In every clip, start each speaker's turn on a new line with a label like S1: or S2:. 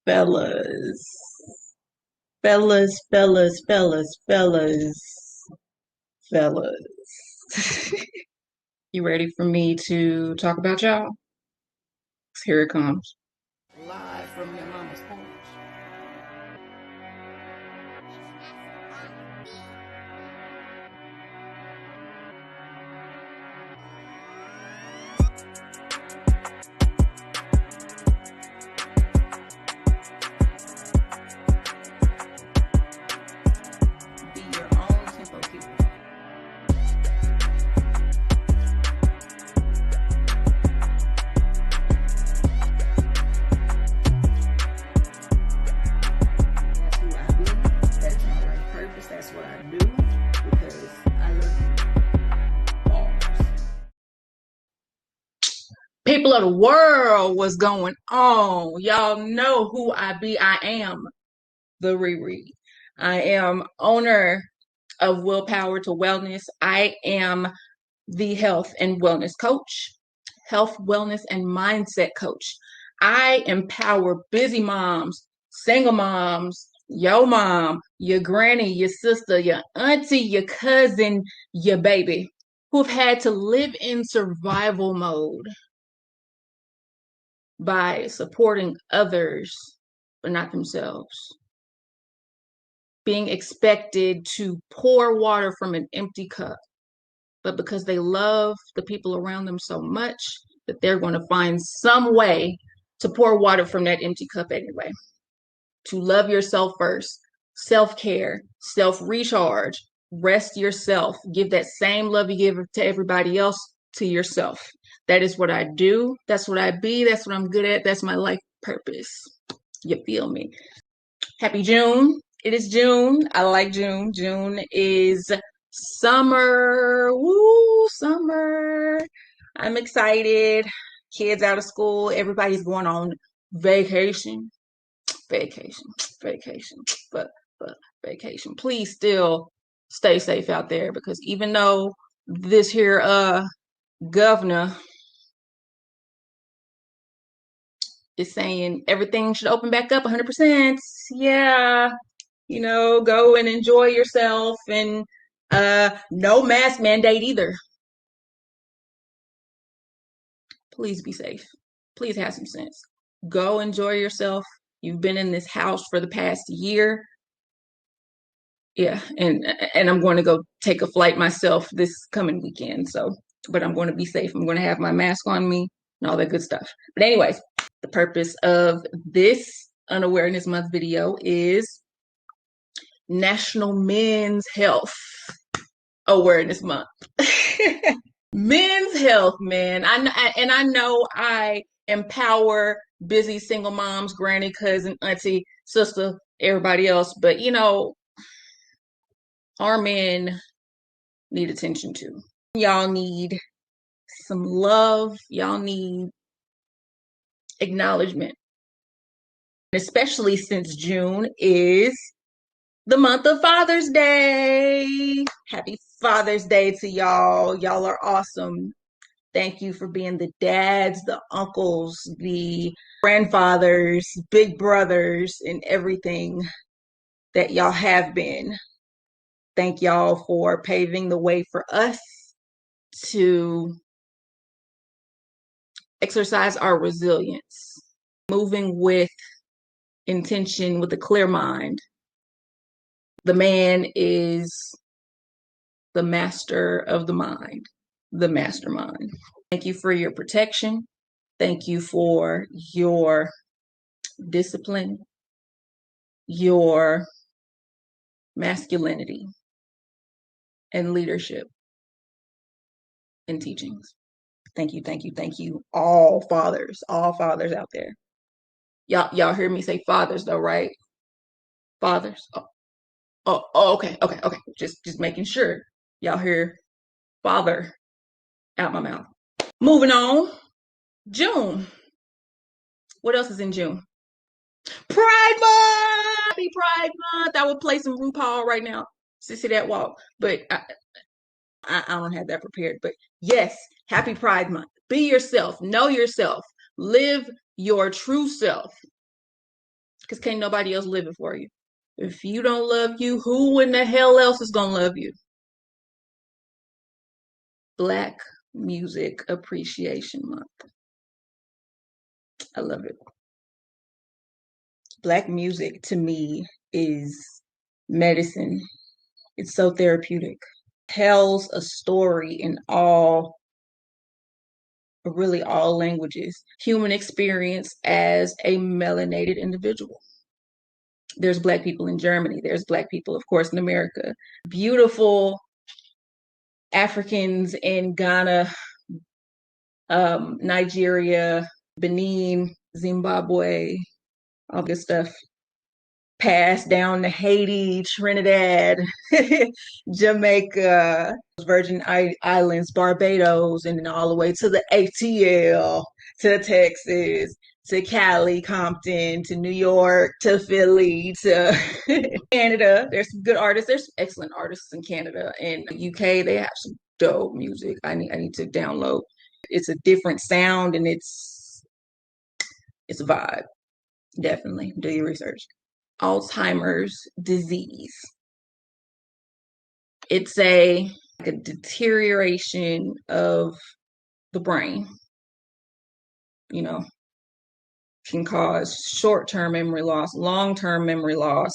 S1: Fellas, fellas. You ready for me to talk about y'all? Here it comes. Live from your mama's porch. Be your own tempo keeper. That's who I be. That's my life purpose. That's what I do because I love you. Bars. People of the world, what's going on? Y'all know who I be. I am the Riri. I am owner of Willpower to Wellness. I am the health and wellness coach, health, wellness, and mindset coach. I empower busy moms, single moms, your mom, your granny, your sister, your auntie, your cousin, your baby, who've had to live in survival mode by supporting others, but not themselves. Being expected to pour water from an empty cup, but because they love the people around them so much that they're going to find some way to pour water from that empty cup anyway. To love yourself first, self-care, self-recharge, rest yourself, give that same love you give to everybody else to yourself. That is what I do. That's what I be. That's what I'm good at. That's my life purpose. You feel me? Happy June. It is June. I like June. June is summer. Woo, summer. I'm excited. Kids out of school. Everybody's going on vacation. Vacation. Vacation. But vacation. Please still stay safe out there because even though this here governor is saying everything should open back up 100%. Yeah, go and enjoy yourself and no mask mandate either. Please be safe. Please have some sense. Go enjoy yourself. You've been in this house for the past year. Yeah, and I'm going to go take a flight myself this coming weekend. So, but I'm going to be safe. I'm going to have my mask on me and all that good stuff. But anyways, the purpose of this Unawareness Month video is National Men's Health Awareness Month. Men's health, man. I know I empower busy single moms, granny, cousin, auntie, sister, everybody else, but our men need attention too. Y'all need some love. Y'all need acknowledgement. Especially since June is the month of Father's Day. Happy Father's Day to y'all. Y'all are awesome. Thank you for being the dads, the uncles, the grandfathers, big brothers, and everything that y'all have been. Thank y'all for paving the way for us to exercise our resilience, moving with intention, with a clear mind. The man is the master of the mind, the mastermind. Thank you for your protection. Thank you for your discipline, your masculinity, and leadership and teachings. Thank you, thank you, thank you, all fathers out there. Y'all hear me say fathers though, right? Fathers. Okay. Just making sure y'all hear father out my mouth. Moving on. June. What else is in June? Pride Month! Happy Pride Month! I would play some RuPaul right now. Sissy that walk. But I don't have that prepared. But yes, happy Pride Month. Be yourself. Know yourself. Live your true self. because can't nobody else live it for you. If you don't love you, who in the hell else is gonna love you? Black Music Appreciation Month. I love it. Black music to me is medicine. It's so therapeutic. Tells a story in really all languages. Human experience as a melanated individual. There's Black people in Germany. There's Black people, of course, in America. Beautiful Africans in Ghana, Nigeria, Benin, Zimbabwe, all good stuff. Passed down to Haiti, Trinidad, Jamaica, Virgin Islands, Barbados, and then all the way to the ATL, to Texas, to Cali, Compton, to New York, to Philly, to Canada. There's some good artists. There's excellent artists in Canada. And UK, they have some dope music. I need to download. It's a different sound and it's a vibe. Definitely do your research. Alzheimer's disease. It's a deterioration of the brain, can cause short-term memory loss, long-term memory loss,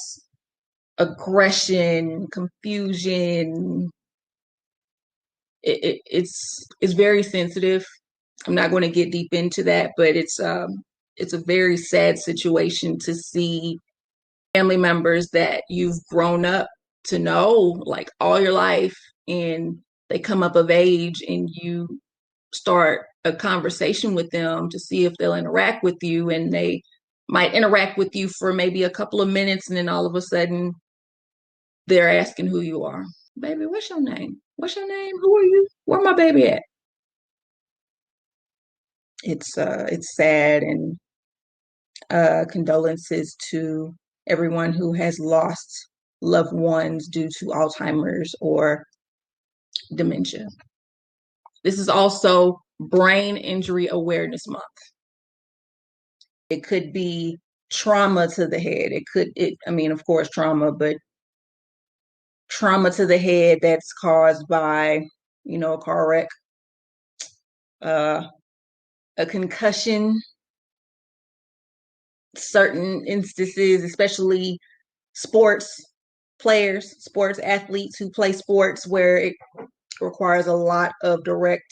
S1: aggression, confusion. It's very sensitive. I'm not going to get deep into that, but it's a very sad situation to see family members that you've grown up to know like all your life, and they come up of age and you start a conversation with them to see if they'll interact with you, and they might interact with you for maybe a couple of minutes, and then all of a sudden they're asking who you are. Baby, what's your name? What's your name? Who are you? Where my baby at? It's sad, and condolences to everyone who has lost loved ones due to Alzheimer's or dementia. This is also Brain Injury Awareness Month. It could be trauma to the head. Of course, trauma, but trauma to the head that's caused by, a car wreck, a concussion, certain instances, especially sports players, sports athletes who play sports where it requires a lot of direct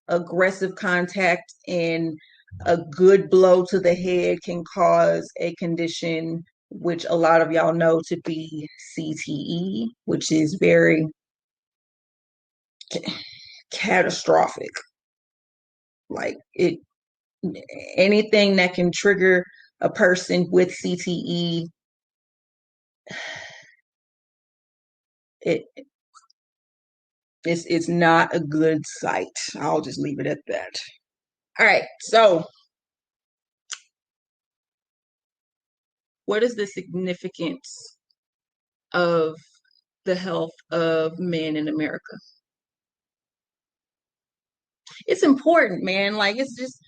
S1: aggressive contact, and a good blow to the head can cause a condition which a lot of y'all know to be CTE, which is very catastrophic. Like anything that can trigger a person with CTE, it's not a good sight. I'll just leave it at that. All right, so what is the significance of the health of men in America? It's important, man. Like, it's just,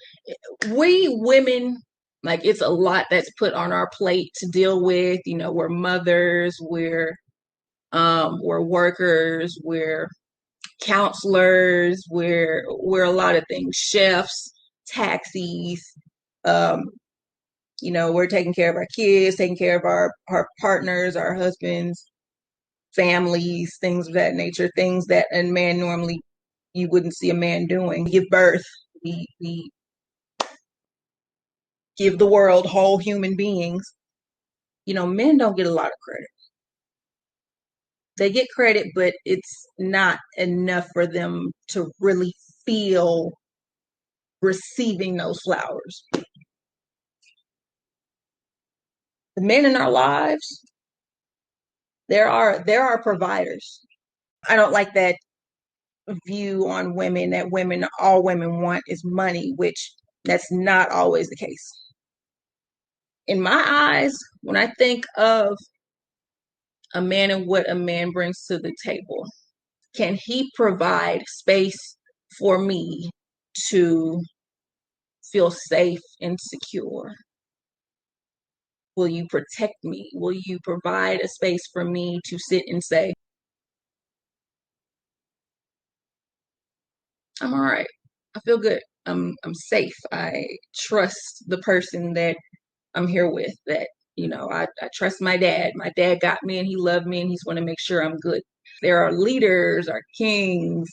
S1: we women, like, it's a lot that's put on our plate to deal with. We're mothers, we're workers, we're counselors, we're a lot of things, chefs, taxis. We're taking care of our kids, taking care of our partners, our husbands, families, things of that nature, things that a man normally you wouldn't see a man doing. We give birth, we give the world whole human beings. Men don't get a lot of credit. They get credit, but it's not enough for them to really feel receiving those flowers. The men in our lives, there are providers. I don't like that view on women that all women want is money, which that's not always the case. In my eyes, when I think of a man and what a man brings to the table, can he provide space for me to feel safe and secure? Will you protect me? Will you provide a space for me to sit and say, I'm all right. I feel good. I'm safe. I trust the person that I'm here with, that, I trust my dad. My dad got me and he loved me and he's going to make sure I'm good. There are leaders, are kings.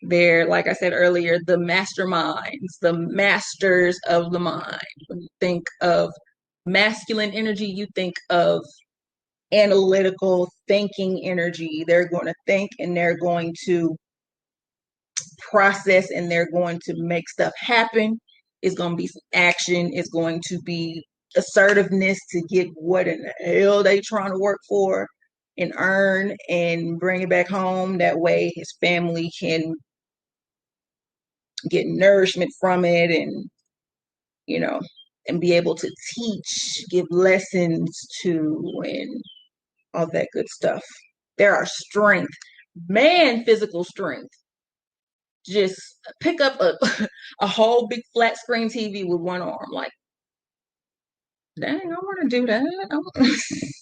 S1: They're, like I said earlier, the masterminds, the masters of the mind. When you think of masculine energy, you think of analytical thinking energy. They're going to think and they're going to process and they're going to make stuff happen. It's going to be some action. It's going to be assertiveness to get what in the hell they trying to work for and earn and bring it back home. That way his family can get nourishment from it, and and be able to teach, give lessons to, and all that good stuff. There are strength, man, physical strength. Just pick up a whole big flat screen TV with one arm. Like, dang, I want to do that.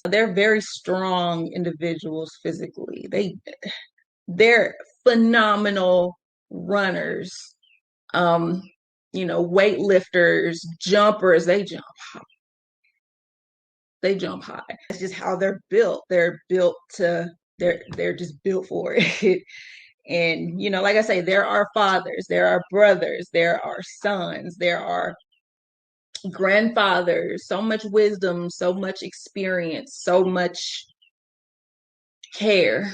S1: They're very strong individuals physically. They're phenomenal runners. Weightlifters, jumpers, they jump high. It's just how they're built. They're just built for it. And, like I say, there are fathers, there are brothers, there are sons, there are grandfathers, so much wisdom, so much experience, so much care.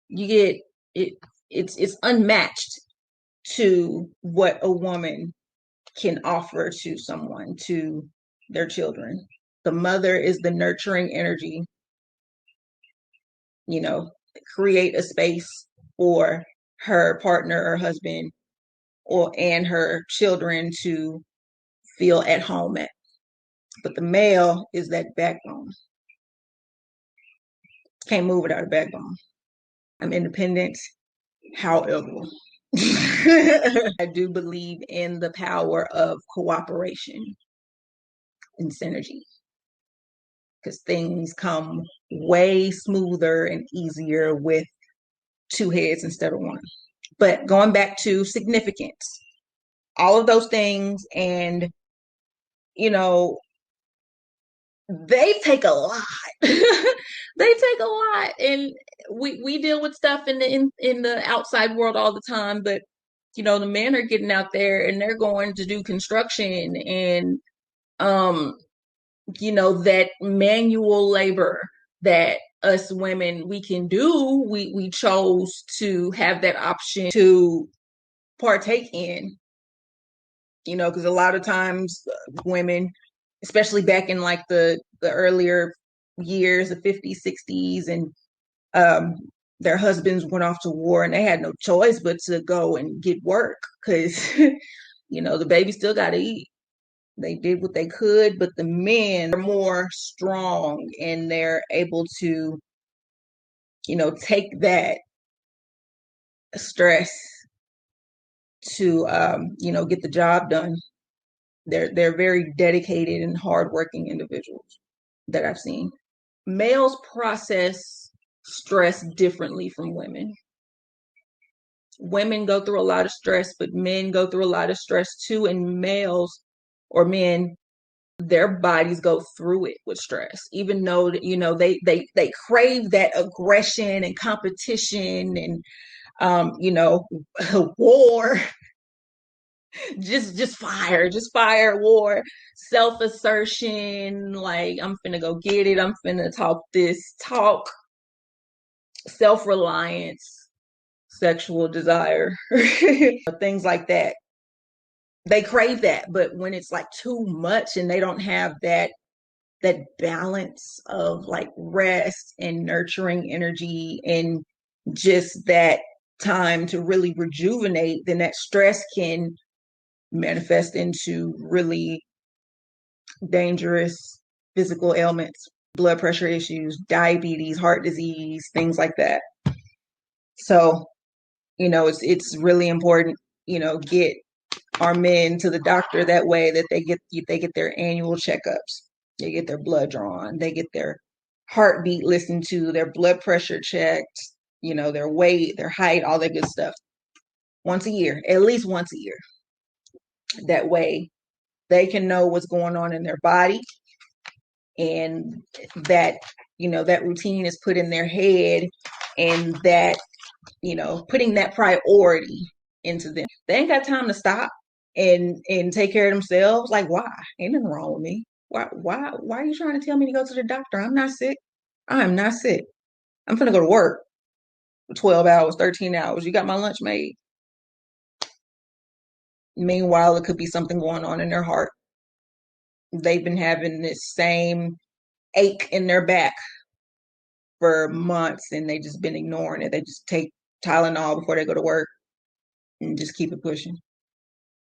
S1: You get it, it's unmatched to what a woman can offer to someone, to their children. The mother is the nurturing energy, create a space for her partner or husband and her children to feel at home at. But the male is that backbone. Can't move without a backbone. I'm independent. However, I do believe in the power of cooperation and synergy, because things come way smoother and easier with two heads instead of one. But going back to significance, all of those things, and they take a lot. They take a lot, and we deal with stuff in the outside world all the time, but the men are getting out there and they're going to do construction and that manual labor that us women we can do. We chose to have that option to partake in, because a lot of times women, especially back in like the earlier years, the 50s, 60s, and their husbands went off to war and they had no choice but to go and get work because the baby still got to eat. They did what they could, but the men are more strong and they're able to take that stress to get the job done. They're very dedicated and hardworking individuals that I've seen. Males process stress differently from women. Women go through a lot of stress, but men go through a lot of stress too. And males or men, their bodies go through it with stress, even though they crave that aggression and competition and war. just fire, war, self-assertion, like I'm finna go get it, I'm finna talk this talk, self-reliance, sexual desire, things like that. They crave that, but when it's like too much and they don't have that balance of like rest and nurturing energy and just that time to really rejuvenate, then that stress can manifest into really dangerous physical ailments, blood pressure issues, diabetes, heart disease, things like that. So, it's really important, get our men to the doctor that way, that they get their annual checkups. They get their blood drawn. They get their heartbeat listened to, their blood pressure checked, their weight, their height, all that good stuff. Once a year, at least once a year. That way they can know what's going on in their body, and that, that routine is put in their head, and that, putting that priority into them. They ain't got time to stop and take care of themselves. Like, why? Ain't nothing wrong with me. Why are you trying to tell me to go to the doctor? I'm not sick. I am not sick. I'm gonna go to work for 12 hours, 13 hours. You got my lunch made. Meanwhile, it could be something going on in their heart. They've been having this same ache in their back for months, and they just been ignoring it. They just take Tylenol before they go to work and just keep it pushing,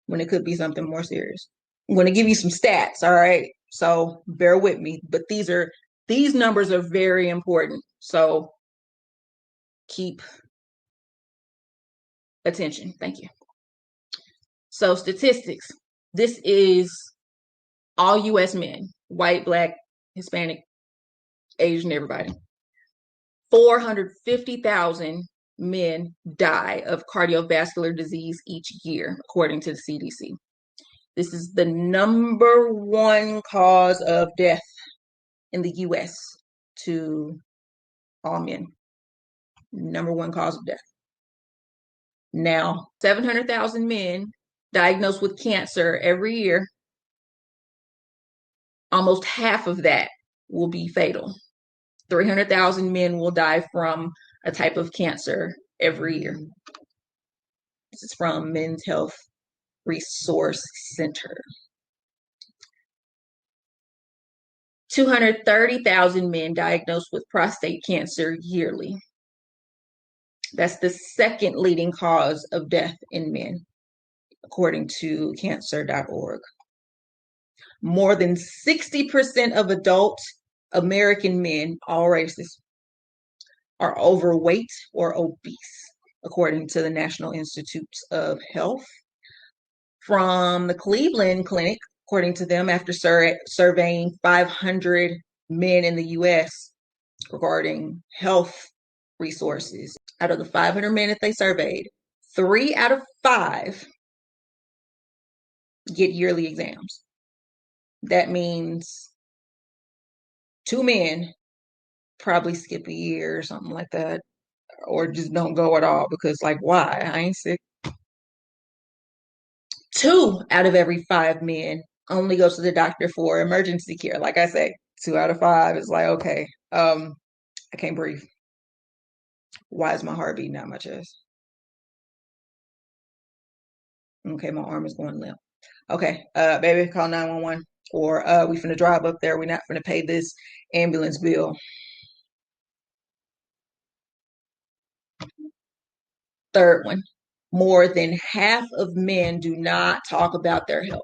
S1: when it could be something more serious. I'm going to give you some stats, all right? So bear with me, but these numbers are very important. So keep attention. Thank you. So statistics. This is all U.S. men, white, black, Hispanic, Asian, everybody. 450,000 men die of cardiovascular disease each year, according to the CDC. This is the number one cause of death in the U.S. to all men. Number one cause of death. Now, 700,000 men diagnosed with cancer every year. Almost half of that will be fatal. 300,000 men will die from a type of cancer every year. This is from Men's Health Resource Center. 230,000 men diagnosed with prostate cancer yearly. That's the second leading cause of death in men, according to cancer.org. More than 60% of adult American men, all races, are overweight or obese, according to the National Institutes of Health. From the Cleveland Clinic, according to them, after surveying 500 men in the U.S. regarding health resources, out of the 500 men that they surveyed, 3 out of 5 get yearly exams. That means 2 men probably skip a year or something like that, or just don't go at all because, like, why? I ain't sick. 2 out of every 5 men only go to the doctor for emergency care. Like I say, 2 out of 5 is like, okay, I can't breathe. Why is my heart beating out my chest? Okay, my arm is going limp. Okay, baby, call 911, or we finna drive up there. We're not finna pay this ambulance bill. Third one, more than half of men do not talk about their health.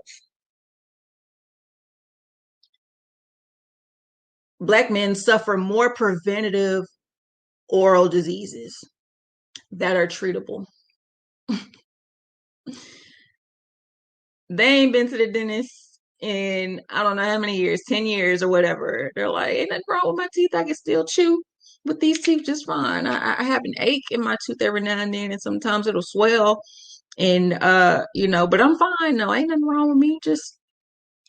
S1: Black men suffer more preventative oral diseases that are treatable. They ain't been to the dentist in I don't know how many years, 10 years or whatever. They're like, ain't nothing wrong with my teeth. I can still chew with these teeth just fine. I have an ache in my tooth every now and then, and sometimes it'll swell. And but I'm fine. No, ain't nothing wrong with me. Just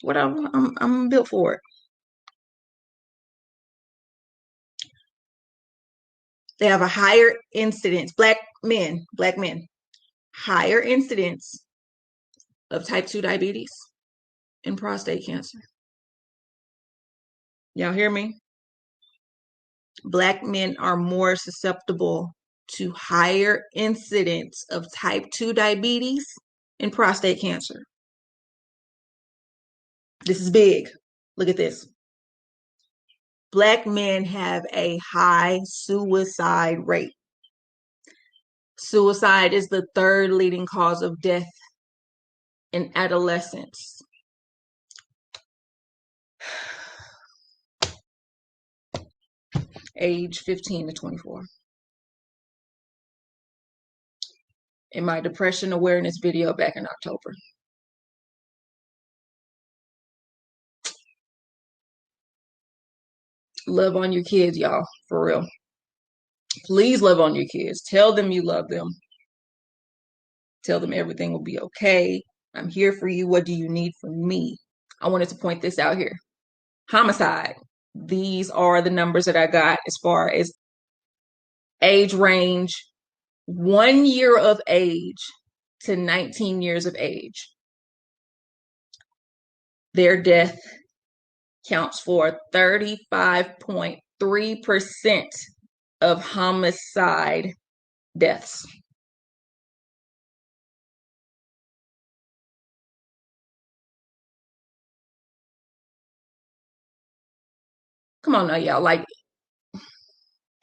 S1: whatever. I'm built for it. They have a higher incidence, black men, higher incidence of type 2 diabetes and prostate cancer. Y'all hear me? Black men are more susceptible to higher incidence of type 2 diabetes and prostate cancer. This is big. Look at this. Black men have a high suicide rate. Suicide is the third leading cause of death in adolescents. Age 15 to 24. In my depression awareness video back in October. Love on your kids, y'all, for real. Please love on your kids. Tell them you love them. Tell them everything will be okay. I'm here for you. What do you need from me? I wanted to point this out here. Homicide. These are the numbers that I got as far as age range, 1 year of age to 19 years of age. Their death counts for 35.3% of homicide deaths. Come on now, y'all. Like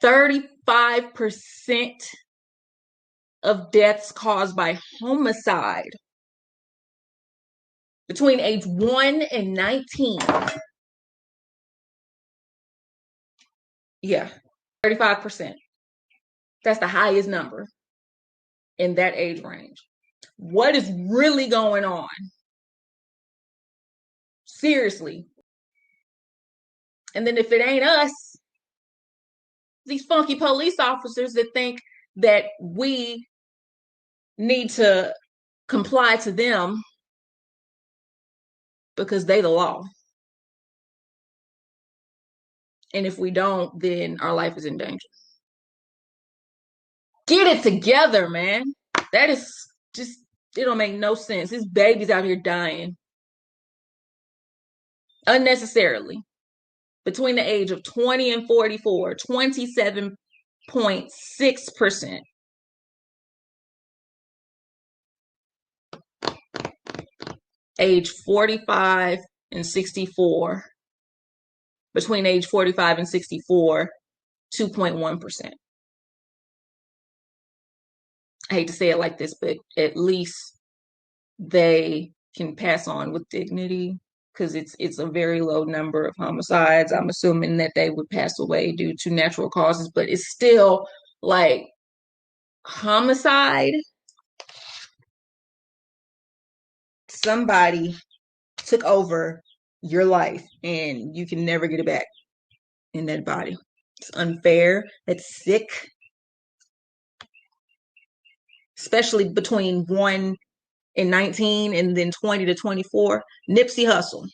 S1: 35% of deaths caused by homicide between age 1 and 19. Yeah, 35%. That's the highest number in that age range. What is really going on? Seriously. And then if it ain't us, these funky police officers that think that we need to comply to them because they the law. And if we don't, then our life is in danger. Get it together, man. That is just, it don't make no sense. This baby's out here dying unnecessarily. Between the age of 20 and 44, 27.6%. Age 45 and 64. Between age 45 and 64, 2.1%. I hate to say it like this, but at least they can pass on with dignity, because it's a very low number of homicides. I'm assuming that they would pass away due to natural causes, but it's still like homicide. Somebody took over your life and you can never get it back in that body. It's unfair. It's sick. Especially between 1 and 19 and then 20 to 24. Nipsey Hussle.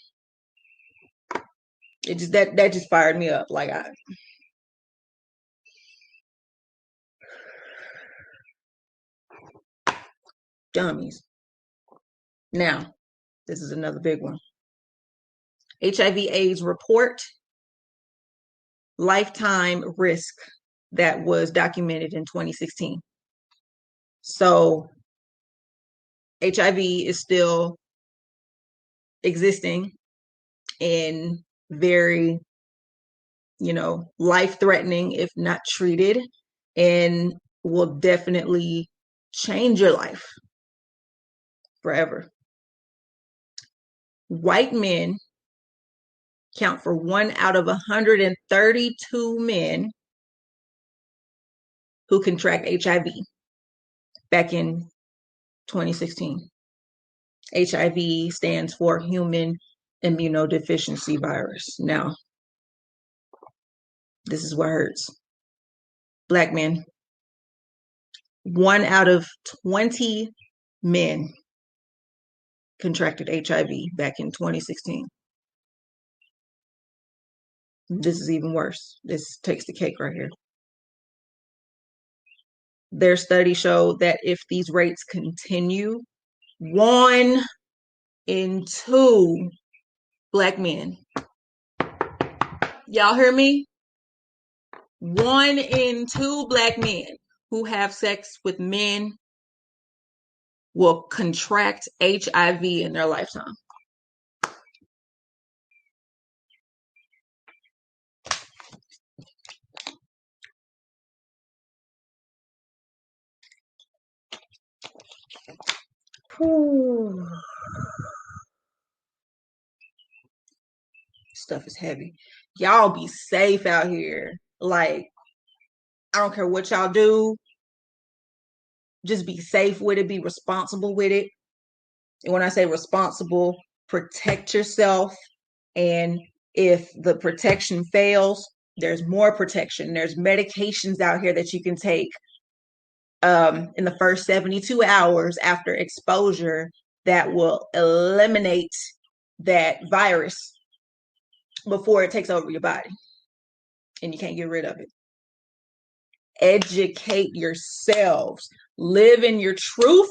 S1: It just that just fired me up. Like dummies. Now, this is another big one. HIV/AIDS report, lifetime risk that was documented in 2016. So HIV is still existing and very, life-threatening if not treated, and will definitely change your life forever. White men count for 1 out of 132 men who contract HIV back in 2016. HIV stands for human immunodeficiency virus. Now, this is what hurts. Black men, 1 out of 20 men contracted HIV back in 2016. This is even worse. This takes the cake right here. Their study showed that if these rates continue, 1 in 2 Black men, y'all hear me? 1 in 2 Black men who have sex with men will contract HIV in their lifetime. Whew. Stuff is heavy. Y'all be safe out here. Like, I don't care what y'all do. Just be safe with it. Be responsible with it. And when I say responsible, protect yourself. And if the protection fails, There's more protection. There's medications out here that you can take in the first 72 hours after exposure that will eliminate that virus before it takes over your body and you can't get rid of it. Educate yourselves. Live in your truth.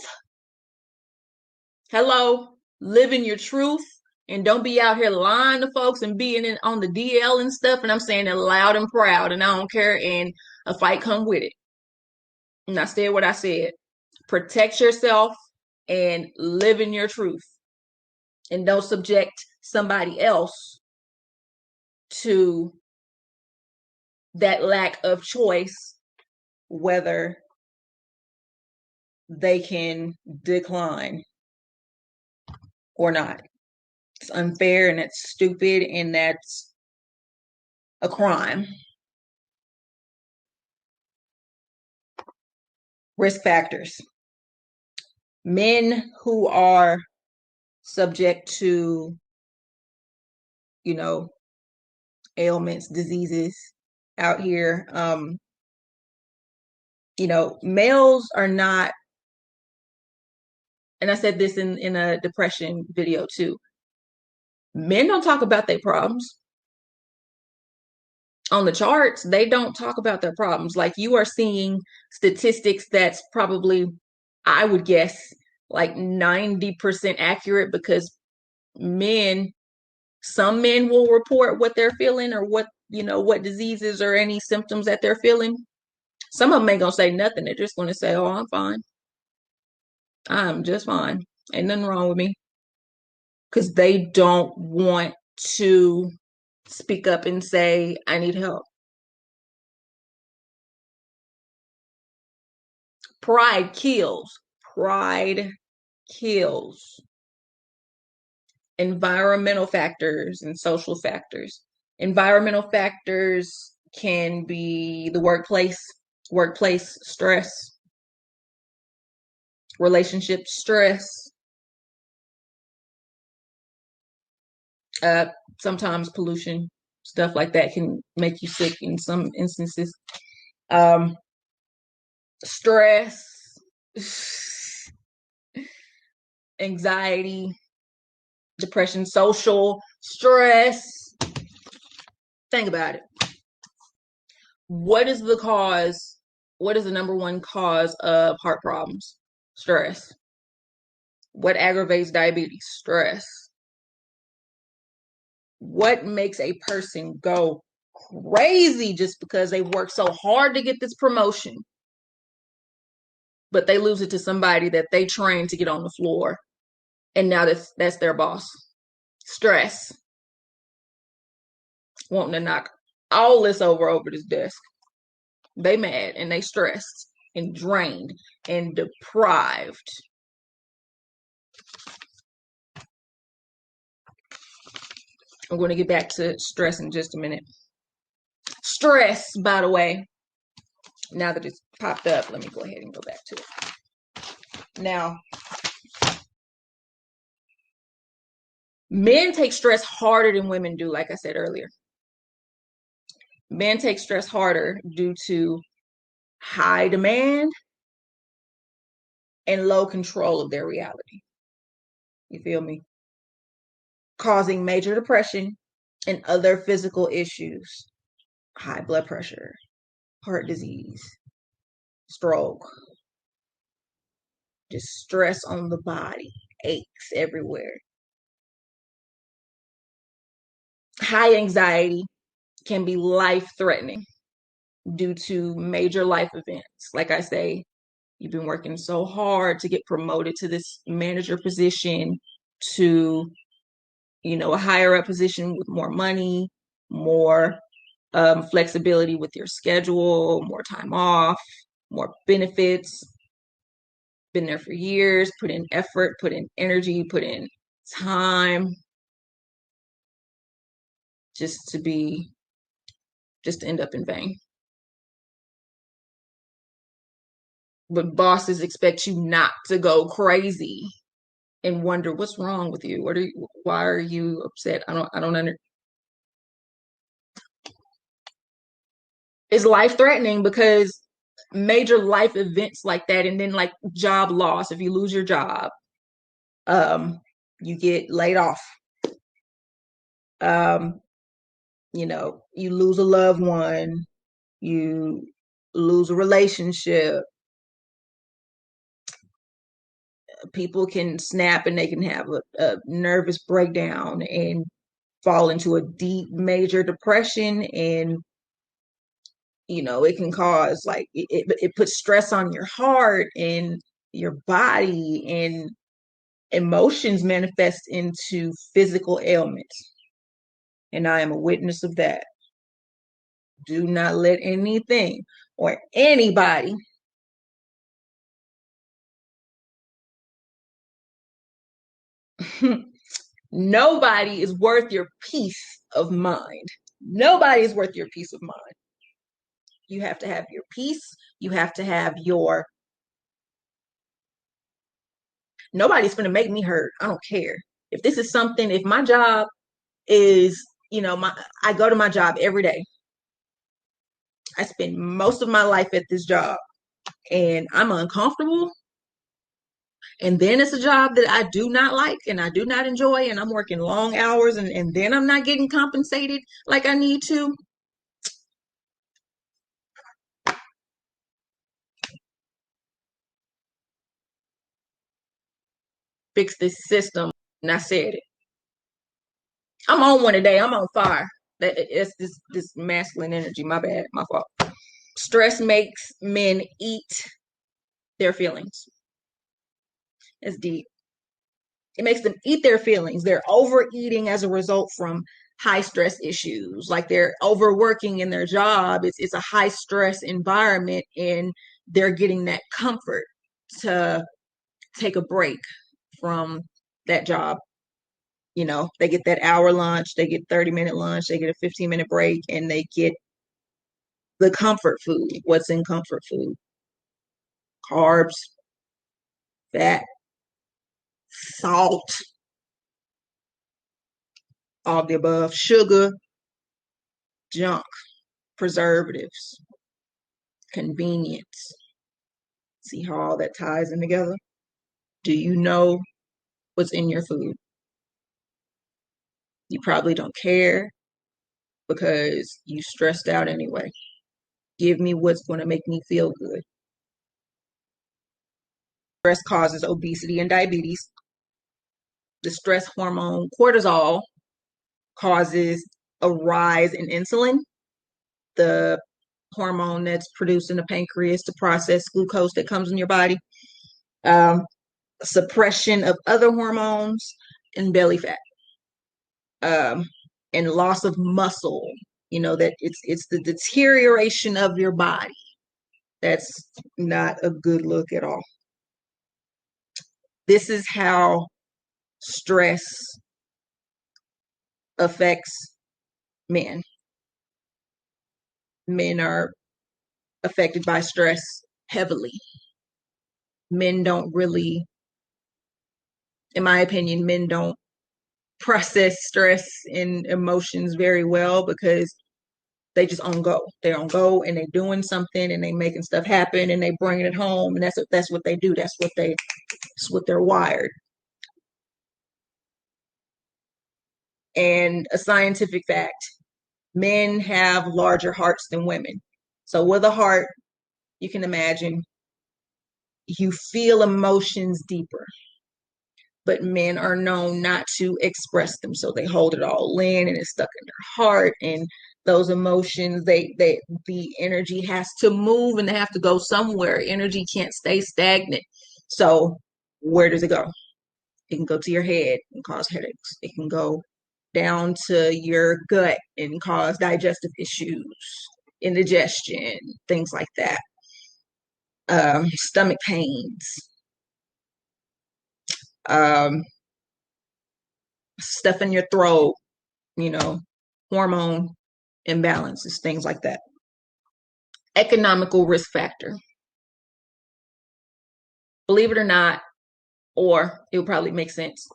S1: Hello, live in your truth. And don't be out here lying to folks and being on the DL and stuff. And I'm saying it loud and proud, and I don't care. And a fight come with it. And I said what I said. Protect yourself and live in your truth. And don't subject somebody else to that lack of choice, whether they can decline or not. It's unfair and it's stupid and that's a crime. Risk factors. Men who are subject to, ailments, diseases out here, males are not, and I said this in a depression video too, men don't talk about their problems. On the charts, they don't talk about their problems. Like, you are seeing statistics that's probably, I would guess, like 90% accurate, because some men will report what they're feeling or what diseases or any symptoms that they're feeling. Some of them ain't gonna say nothing. They're just gonna say, oh, I'm fine. I'm just fine. Ain't nothing wrong with me. Because they don't want to speak up and say, I need help. Pride kills. Pride kills. Environmental factors and social factors. Environmental factors can be the workplace stress, relationship stress, sometimes pollution, stuff like that can make you sick in some instances. Stress, anxiety, depression, social stress. Think about it. What is the cause? What is the number one cause of heart problems? Stress. What aggravates diabetes? Stress. What makes a person go crazy just because they work so hard to get this promotion, but they lose it to somebody that they trained to get on the floor, and now that's their boss? Stress. Wanting to knock all this over this desk. They mad and they stressed and drained and deprived. I'm going to get back to stress in just a minute. Stress, by the way, now that it's popped up, let me go ahead and go back to it. Now, men take stress harder than women do, like I said earlier. Men take stress harder due to high demand and low control of their reality. You feel me? Causing major depression and other physical issues. High blood pressure, heart disease, stroke, just stress on the body, aches everywhere. High anxiety can be life-threatening due to major life events. Like I say, you've been working so hard to get promoted to this manager position, to, a higher up position with more money, more flexibility with your schedule, more time off, more benefits. Been there for years, put in effort, put in energy, put in time, just to end up in vain. But bosses expect you not to go crazy and wonder what's wrong with you. Why are you upset? I don't It's life threatening because major life events like that, and then like job loss, if you lose your job, um, you get laid off. Um, you lose a loved one, you lose a relationship. People can snap and they can have a nervous breakdown and fall into a deep major depression, and it can cause like it puts stress on your heart and your body, and emotions manifest into physical ailments. And I am a witness of that. Do not let anything or anybody nobody is worth your peace of mind. Nobody is worth your peace of mind. You have to have your peace. You have to have your nobody's going to make me hurt. I don't care. If this is something, if my job is, I go to my job every day. I spend most of my life at this job and I'm uncomfortable. And then it's a job that I do not like and I do not enjoy, and I'm working long hours, and then I'm not getting compensated like I need to. Fix this system. And I said it. I'm on one today. I'm on fire. It's this masculine energy. My bad. My fault. Stress makes men eat their feelings. It's deep. It makes them eat their feelings. They're overeating as a result from high stress issues. Like they're overworking in their job. It's a high stress environment, and they're getting that comfort to take a break from that job. They get that hour lunch, they get 30-minute lunch, they get a 15-minute break, and they get the comfort food. What's in comfort food? Carbs, fat, salt, all of the above, sugar, junk, preservatives, convenience. See how all that ties in together? Do you know what's in your food? You probably don't care because you stressed out anyway. Give me what's going to make me feel good. Stress causes obesity and diabetes. The stress hormone cortisol causes a rise in insulin, the hormone that's produced in the pancreas to process glucose that comes in your body. Suppression of other hormones and belly fat, um, and loss of muscle. That it's the deterioration of your body. That's not a good look at all. This is how stress affects men. Men are affected by stress heavily. Men don't really, in my opinion, men don't process stress and emotions very well because they just on go. They're on go and they're doing something and they making stuff happen and they bringing it home, and that's what they do. That's what they're wired. And a scientific fact: men have larger hearts than women. So with a heart, you can imagine you feel emotions deeper. But men are known not to express them, so they hold it all in and it's stuck in their heart, and those emotions, the energy has to move and they have to go somewhere. Energy can't stay stagnant. So where does it go? It can go to your head and cause headaches. It can go down to your gut and cause digestive issues, indigestion, things like that. Stomach pains, um, stuff in your throat, hormone imbalances, things like that. Economical risk factor. Believe it or not, or it'll probably make sense.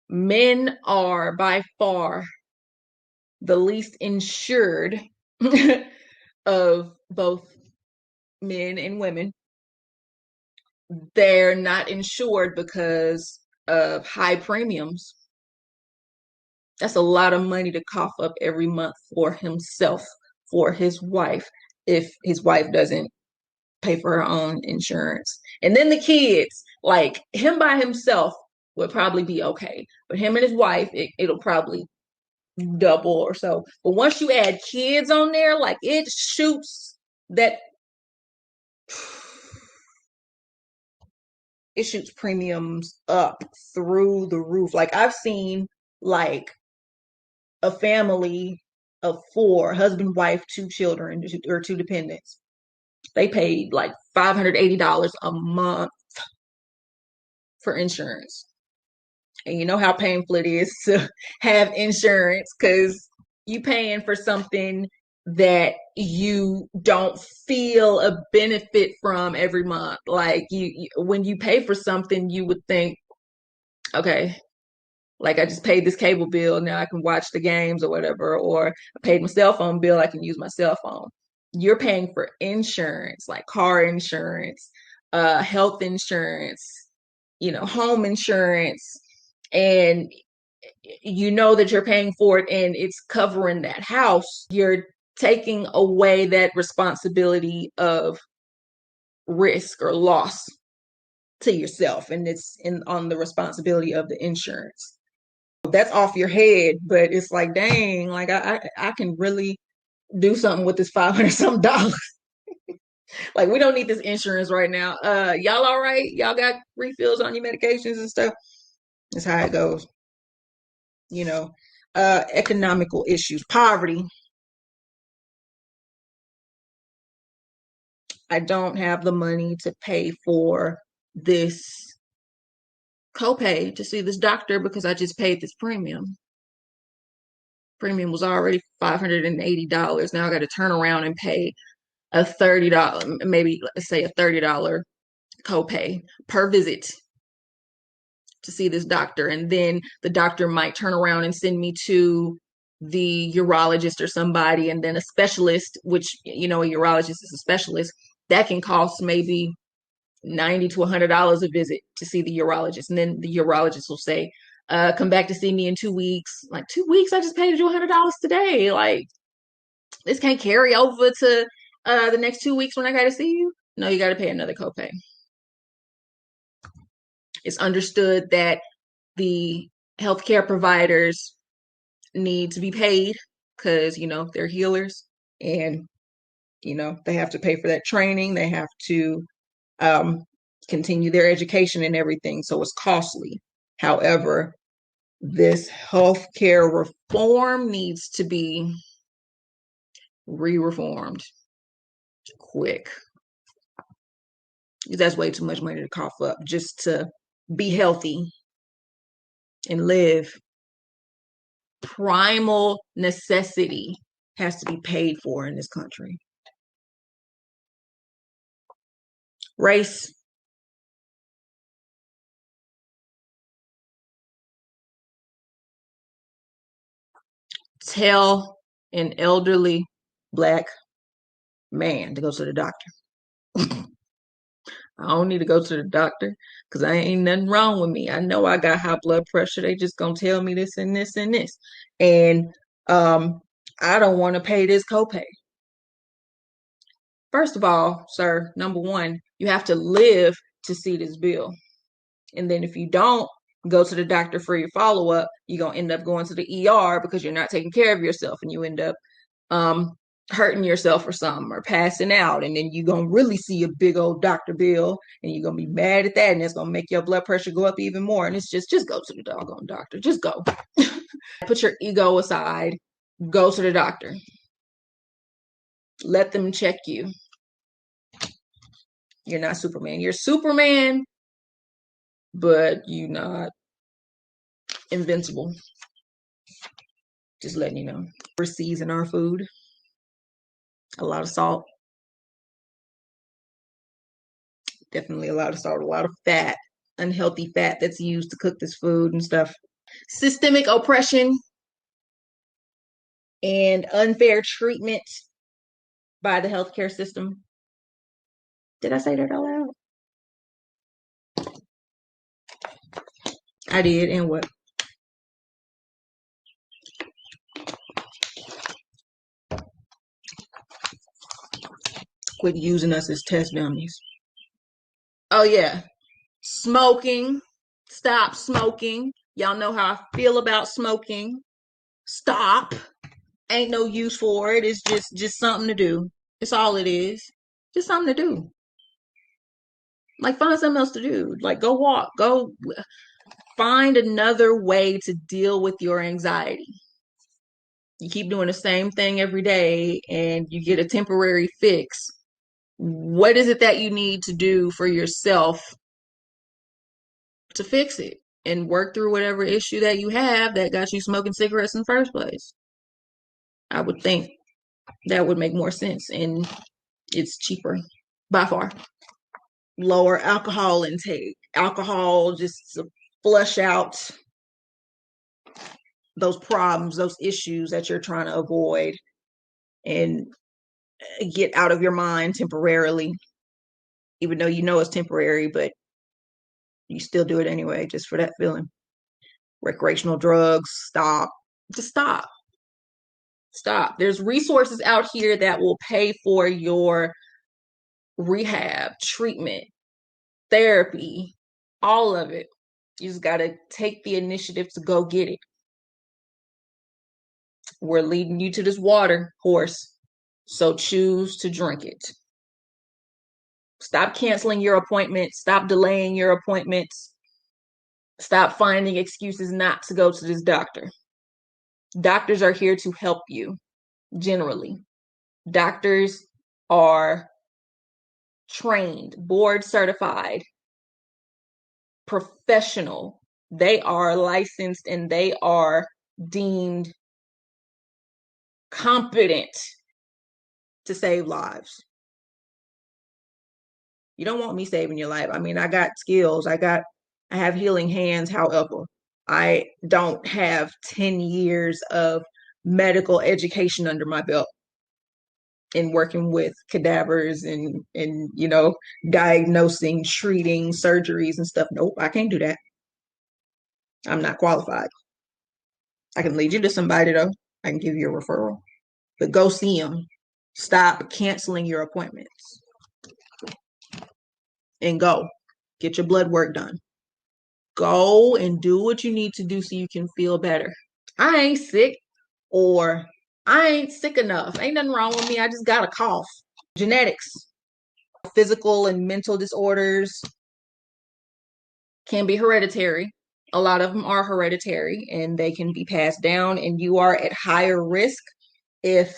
S1: Men are by far the least insured of both men and women, they're not insured because of high premiums. That's a lot of money to cough up every month for himself, for his wife, if his wife doesn't pay for her own insurance. And then the kids, like him by himself would probably be okay. But him and his wife, it'll probably double or so. But once you add kids on there, like it shoots that it shoots premiums up through the roof. Like I've seen like a family of four, husband, wife, two children, or two dependents. They paid like $580 a month for insurance. And you know how painful it is to have insurance because you paying for something that you don't feel a benefit from every month. Like when you pay for something, you would think, okay, like I just paid this cable bill, now I can watch the games or whatever, or I paid my cell phone bill, I can use my cell phone. You're paying for insurance, like car insurance, health insurance, home insurance, and you know that you're paying for it and it's covering that house. You're taking away that responsibility of risk or loss to yourself, and it's on the responsibility of the insurance. That's off your head, but it's like, dang, like I can really do something with this 500 some dollars. Like we don't need this insurance right now. Y'all all right? Y'all got refills on your medications and stuff? That's how it goes. Economical issues, poverty. I don't have the money to pay for this copay to see this doctor because I just paid this premium. Premium was already $580. Now I got to turn around and pay a $30, maybe let's say a $30 copay per visit to see this doctor. And then the doctor might turn around and send me to the urologist or somebody, and then a specialist, which, a urologist is a specialist, that can cost maybe $90 to $100 a visit to see the urologist. And then the urologist will say, come back to see me in 2 weeks. Like 2 weeks? I just paid you $100 today. Like this can't carry over to the next 2 weeks when I got to see you. No, you got to pay another copay. It's understood that the healthcare providers need to be paid because, they're healers, and, they have to pay for that training. They have to continue their education and everything. So it's costly. However, this healthcare reform needs to be re-reformed quick. That's way too much money to cough up just to be healthy and live. Primal necessity has to be paid for in this country. Race. Tell an elderly Black man to go to the doctor. I don't need to go to the doctor because I ain't nothing wrong with me. I know I got high blood pressure. They just gonna tell me this and this and this. And I don't want to pay this copay. First of all, sir, number one, you have to live to see this bill. And then if you don't go to the doctor for your follow-up, you're gonna end up going to the ER because you're not taking care of yourself, and you end up hurting yourself or something or passing out, and then you're gonna really see a big old doctor bill, and you're gonna be mad at that, and it's gonna make your blood pressure go up even more. And it's just go to the doggone doctor. Just go. Put your ego aside. Go to the doctor. Let them check you. You're not Superman. You're Superman, but you're not invincible. Just letting you know. We're seasoning our food. A lot of salt. Definitely a lot of salt, a lot of fat, unhealthy fat that's used to cook this food and stuff. Systemic oppression and unfair treatment by the healthcare system. Did I say that out loud? I did, and what? Quit using us as test dummies. Oh yeah, smoking. Stop smoking. Y'all know how I feel about smoking. Stop. Ain't no use for it. It's just something to do. It's all it is. Just something to do. Like find something else to do. Like go walk. Go find another way to deal with your anxiety. You keep doing the same thing every day and you get a temporary fix. What is it that you need to do for yourself to fix it and work through whatever issue that you have that got you smoking cigarettes in the first place? I would think that would make more sense, and it's cheaper by far. Lower alcohol intake. Alcohol just to flush out those problems, those issues that you're trying to avoid and get out of your mind temporarily, even though you know it's temporary, but you still do it anyway just for that feeling. Recreational drugs, stop. Just stop. Stop. There's resources out here that will pay for your rehab, treatment, therapy, all of it. You just got to take the initiative to go get it. We're leading you to this water horse, so choose to drink it. Stop canceling your appointments. Stop delaying your appointments. Stop finding excuses not to go to this doctor. Doctors are here to help you, generally. Doctors are trained, board certified, professional. They are licensed and they are deemed competent to save lives. You don't want me saving your life. I mean, I got skills. I have healing hands. However, I don't have 10 years of medical education under my belt in working with cadavers and diagnosing, treating surgeries and stuff. Nope, I can't do that. I'm not qualified. I can lead you to somebody though. I can give you a referral, but go see them. Stop canceling your appointments and go get your blood work done. Go and do what you need to do so you can feel better. I ain't sick, or I ain't sick enough. Ain't nothing wrong with me. I just got a cough. Genetics, physical and mental disorders can be hereditary. A lot of them are hereditary and they can be passed down, and you are at higher risk if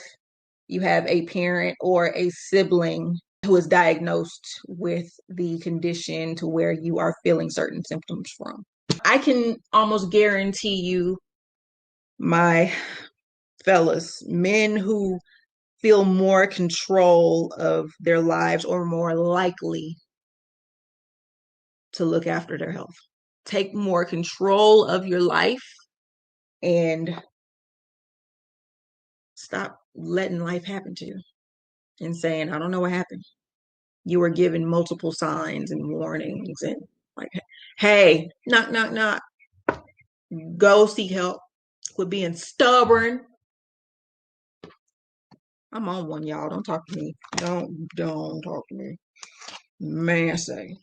S1: you have a parent or a sibling who is diagnosed with the condition to where you are feeling certain symptoms from. I can almost guarantee you, my fellas, men who feel more control of their lives are more likely to look after their health. Take more control of your life and stop letting life happen to you and saying, I don't know what happened. You were given multiple signs and warnings and like, hey, knock, knock, knock. Go seek help. Quit being stubborn. I'm on one, y'all. Don't talk to me. Don't talk to me. Man, say.